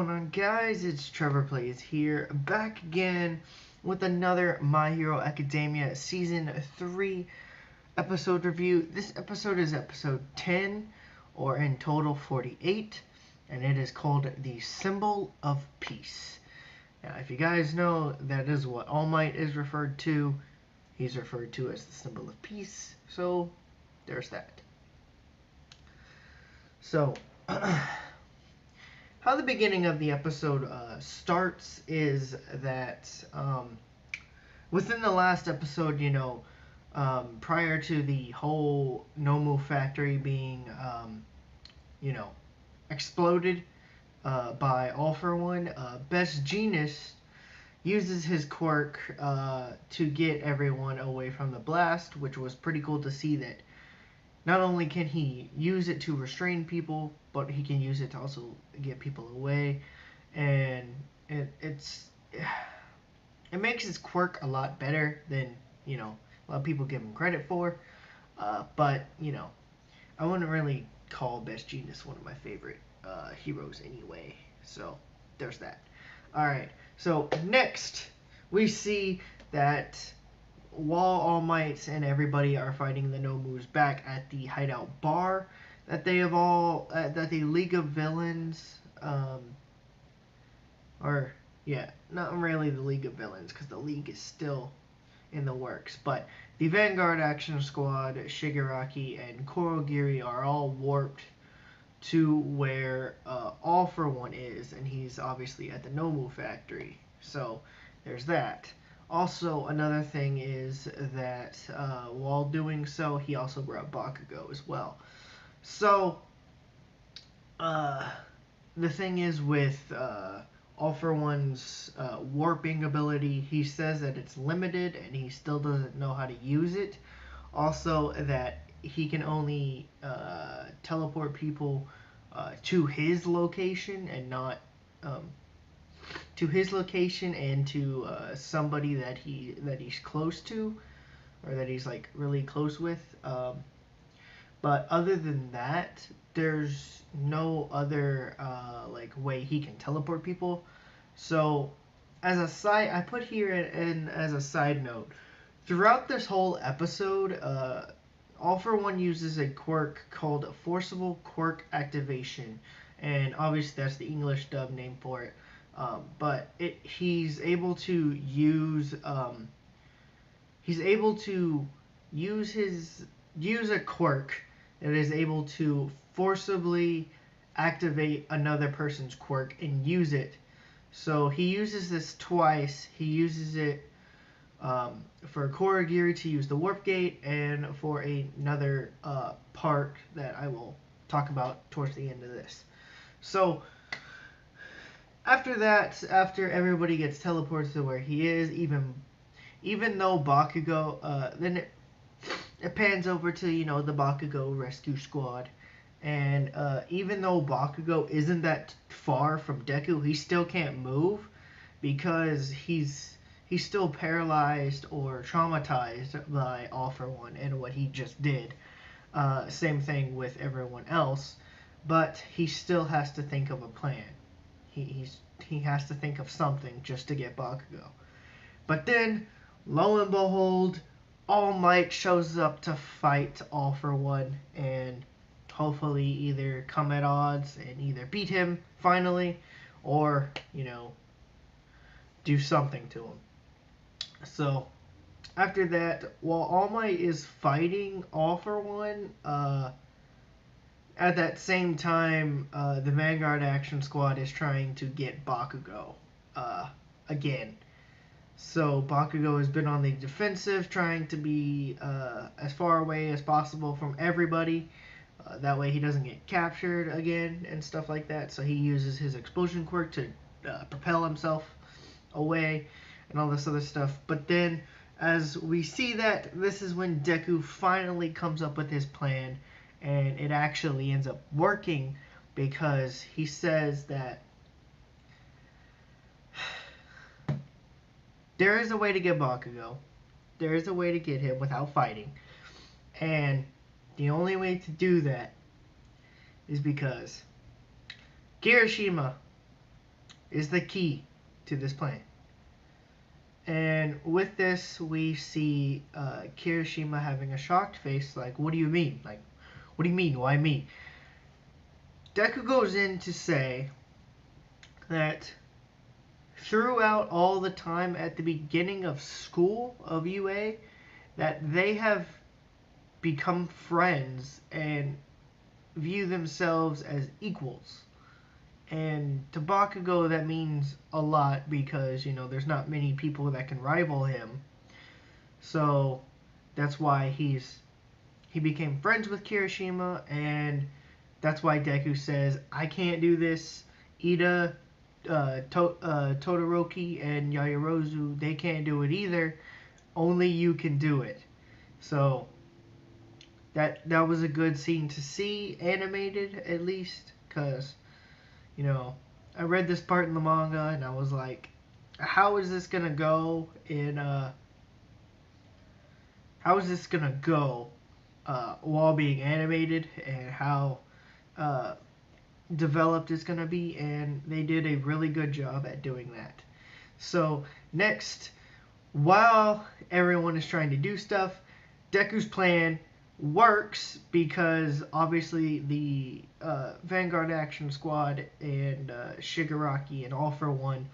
going on, guys? It's Trevor Plays here, back again with another My Hero Academia Season 3 episode review. This episode is episode 10, or in total 48, and it is called The Symbol of Peace. Now, if you guys know, that is what All Might is referred to. He's referred to as the symbol of peace, so there's that. So, how the beginning of the episode starts is that within the last episode, prior to the whole Nomu factory being, exploded by All For One, Best Genius uses his quirk to get everyone away from the blast, which was pretty cool to see that not only can he use it to restrain people, but he can use it to also get people away, and it makes his quirk a lot better than a lot of people give him credit for. But I wouldn't really call Best Genius one of my favorite heroes anyway. So there's that. All right. So next we see that while All Might and everybody are fighting the Nomus back at the hideout bar, that they have all that the League of Villains, not really the League of Villains, because the League is still in the works, but the Vanguard Action Squad, Shigaraki, and Kurogiri are all warped to where All For One is, and he's obviously at the Nomu factory. So there's that. Also, another thing is that while doing so, he also brought Bakugo as well. So, the thing is with All For One's warping ability, he says that it's limited and he still doesn't know how to use it. Also, that he can only teleport people to his location and not to his location and to somebody that he's close to, or that he's like really close with. But other than that, there's no other way he can teleport people. So as a side, I put here in as a side note, throughout this whole episode, All For One uses a quirk called Forcible Quirk Activation, and obviously that's the English dub name for it. But he's able to use a quirk that is able to forcibly activate another person's quirk and use it. So he uses this twice. He uses it for Kurogiri to use the warp gate, and for another part that I will talk about towards the end of this. So after that, after everybody gets teleported to where he is, even though Bakugo, then it pans over to the Bakugo rescue squad, and even though Bakugo isn't that far from Deku, he still can't move because he's still paralyzed or traumatized by All For One and what he just did. Same thing with everyone else, but he still has to think of a plan. He has to think of something just to get Bakugo. But then, lo and behold, All Might shows up to fight All For One and hopefully either come at odds and either beat him finally, or do something to him. So after that, while All Might is fighting All For One, at that same time, the Vanguard Action Squad is trying to get Bakugo again. So Bakugo has been on the defensive, trying to be as far away as possible from everybody. That way he doesn't get captured again and stuff like that. So he uses his explosion quirk to propel himself away and all this other stuff. But then, as we see that, this is when Deku finally comes up with his plan, and it actually ends up working, because he says that there is a way to get Bakugo. There is a way to get him without fighting. And the only way to do that is because Kirishima is the key to this plan. And with this, we see Kirishima having a shocked face, like, what do you mean? Like, what do you mean? Why me? Deku goes in to say that throughout all the time at the beginning of school of UA, that they have become friends and view themselves as equals. And to Bakugo, that means a lot because, there's not many people that can rival him. So that's why he became friends with Kirishima, and that's why Deku says, I can't do this. Ida, Todoroki, and Yaoyorozu, they can't do it either. Only you can do it. So that was a good scene to see, animated at least, because I read this part in the manga and I was like, how is this gonna go while being animated, and how developed it's gonna be, and they did a really good job at doing that. So next, while everyone is trying to do stuff, Deku's plan works because obviously the Vanguard Action Squad and Shigaraki and All for One,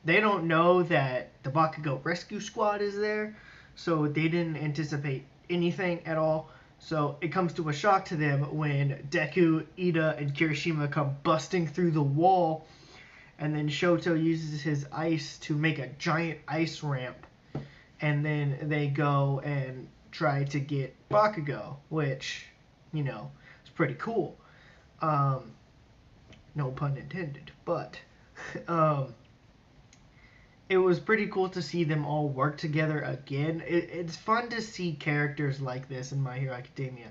they don't know that the Bakugo Rescue Squad is there, so they didn't anticipate anything at all. So it comes to a shock to them when Deku, Ida, and Kirishima come busting through the wall, and then Shoto uses his ice to make a giant ice ramp, and then they go and try to get Bakugo, which, is pretty cool. No pun intended, but it was pretty cool to see them all work together again. It's fun to see characters like this in My Hero Academia.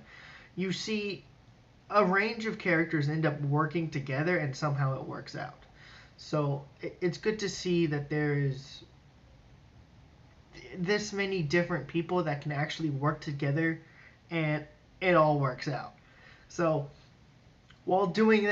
You see a range of characters end up working together and somehow it works out. So it's good to see that there is this many different people that can actually work together and it all works out. So while doing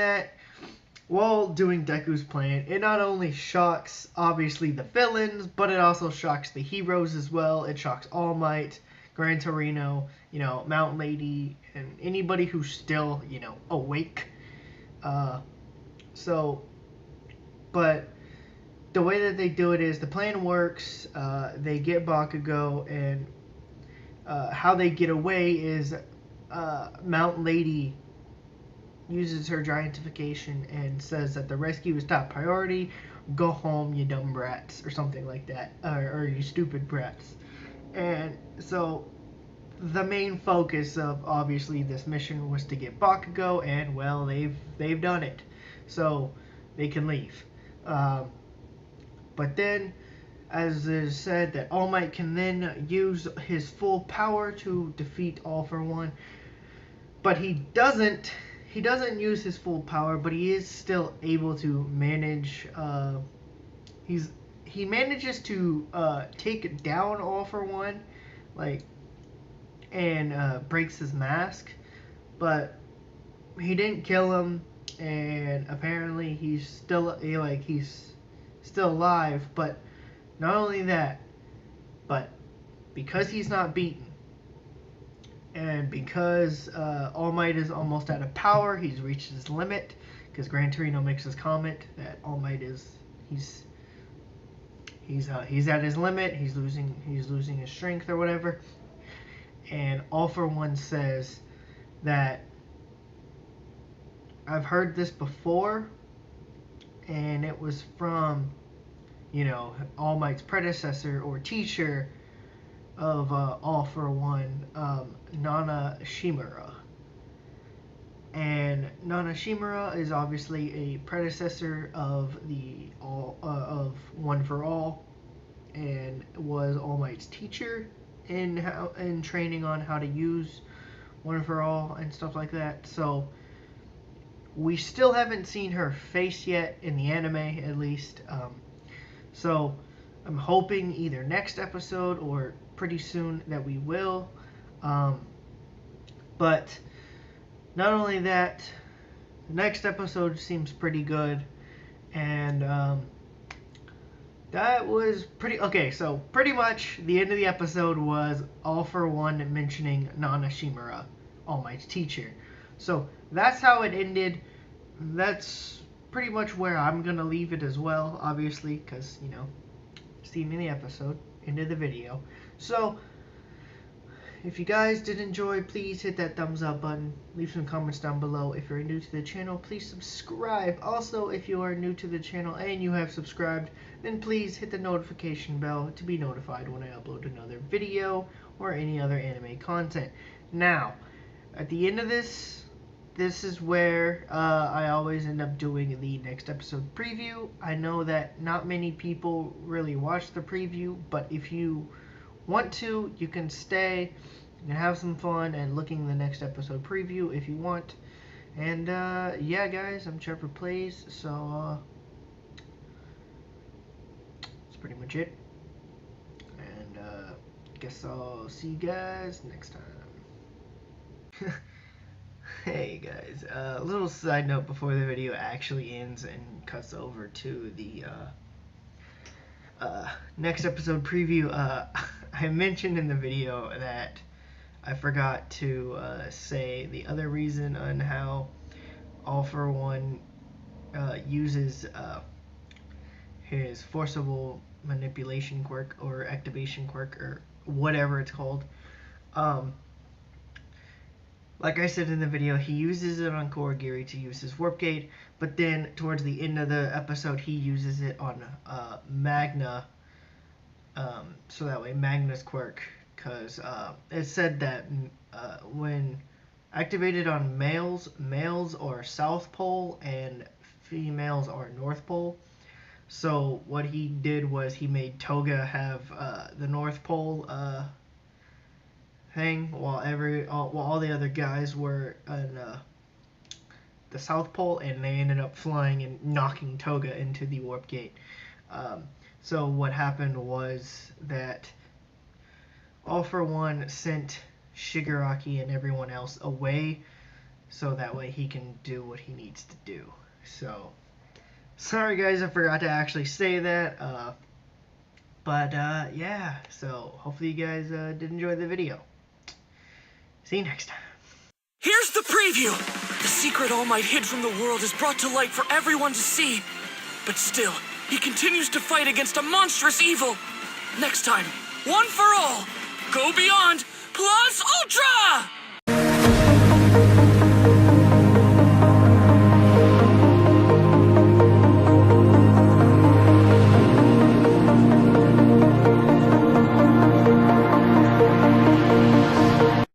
Deku's plan, it not only shocks obviously the villains, but it also shocks the heroes as well. It shocks All Might, Gran Torino, Mountain Lady, and anybody who's still awake. But the way that they do it is the plan works. They get Bakugo, and how they get away is Mountain Lady uses her giantification and says that the rescue is top priority. Go home, you dumb brats, or something like that, or you stupid brats. And so the main focus of obviously this mission was to get Bakugo, and well, they've done it, so they can leave. But then, as is said, that All Might can then use his full power to defeat All for One, but he doesn't use his full power, but he is still able to manage. He manages to take down All for One, and breaks his mask, but he didn't kill him, and apparently he's still alive. But not only that, but because he's not beaten, and because All Might is almost out of power, he's reached his limit. Because Gran Torino makes his comment that All Might he's at his limit. He's losing his strength or whatever. And All for One says that I've heard this before, and it was from All Might's predecessor or teacher of All for One, Nana Shimura. And Nana Shimura is obviously a predecessor of of One for All, and was All Might's teacher in training on how to use One for All and stuff like that. So we still haven't seen her face yet in the anime, at least. So I'm hoping either next episode or pretty soon that we will. But not only that, the next episode seems pretty good, and That was pretty okay. So pretty much the end of the episode was All For One mentioning Nana Shimura, All Might's teacher. So that's how it ended. That's pretty much where I'm gonna leave it as well, obviously, because it's the end of the episode, end of the video. So if you guys did enjoy, please hit that thumbs up button. Leave some comments down below. If you're new to the channel, please subscribe. Also, if you are new to the channel and you have subscribed, then please hit the notification bell to be notified when I upload another video or any other anime content. Now, at the end of this is where I always end up doing the next episode preview. I know that not many people really watch the preview, but if you want to, you can stay and have some fun and looking the next episode preview if you want. And yeah, guys, I'm Trevor Plays, so that's pretty much it. And guess I'll see you guys next time. Hey guys, a little side note before the video actually ends and cuts over to the next episode preview. I mentioned in the video that I forgot to say the other reason on how All For One uses his forcible manipulation quirk or activation quirk or whatever it's called. Like I said in the video, he uses it on Kurogiri to use his warp gate, but then towards the end of the episode he uses it on Magna, so that way Magna's quirk, because it said that when activated on males are South Pole and females are North Pole. So what he did was he made Toga have the North Pole thing, while all the other guys were on the South Pole, and they ended up flying and knocking Toga into the warp gate. So what happened was that All For One sent Shigaraki and everyone else away, so that way he can do what he needs to do. So sorry guys, I forgot to actually say that. But yeah, so hopefully you guys did enjoy the video. See you next time. Here's the preview! The secret All Might hid from the world is brought to light for everyone to see. But still, he continues to fight against a monstrous evil. Next time, One for All, go beyond, plus Ultra!